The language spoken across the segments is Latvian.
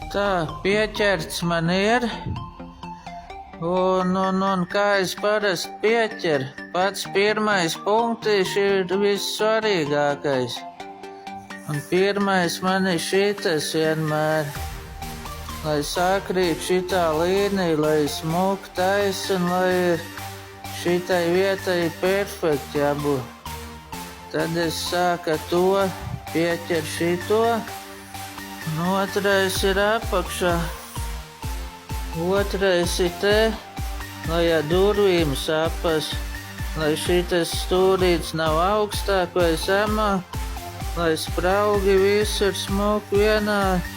Tā, pieķerts man ir. Un kā es parasti pieķeru, pats pirmais punktiņš ir vissvarīgākais. Un pirmais man ir šitas vienmēr, lai sakrīt šitā līnija, lai smuki taisa un lai ir šitai vietai perfekti jābūt. Tad es sāku ar to, pieķeru šito, un otrais ir apakšā. Otrais ir te, lai ar durvīm sapas, lai šitas stūrīts nav augstāk vai zemāk, lai spraugi visur smuki vienādi.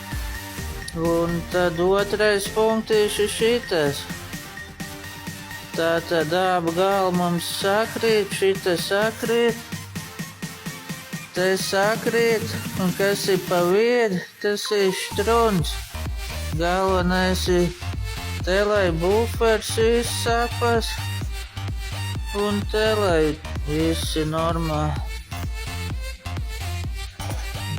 Un tad otrais punktīši ir šitas. Tātad abi gali mums sakrīt, šita sakrīt, te sakrīt, un kas ir pa vidu, tas ir štruns. Galvenais ir te, lai bufers viss sapas, un te, lai viss ir normāli.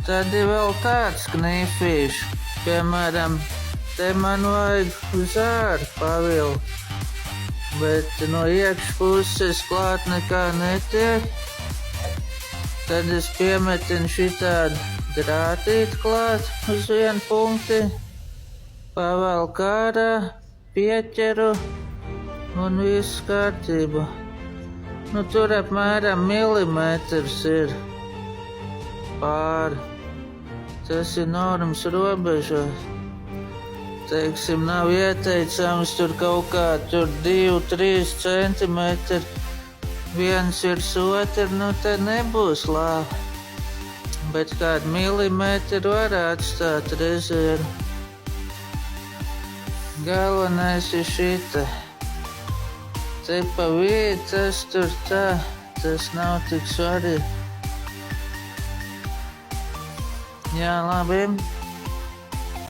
Tad ir vēl tāds knīfīšs, piemēram, te man vajag uz āru pavilkt, bet no iekšpuses klāt nekā netiek. Tad es piemetinu šitādu drātīti klāt uz vienu punkti, pavelku ārā, pieķeru un viss kārtībā. Tur apmēram milimetrs ir pāri. Tas ir normas robežās. Teiksim, nav ieteicams tur kaut kā 2-3 centimetri viens virs otru, te nebūs labi. Bet kādu milimetru var atstāt rezervi. Galvenais ir šita. Te pa vidu tas tur tā, tas nav tik svarīgi. Jā, labi.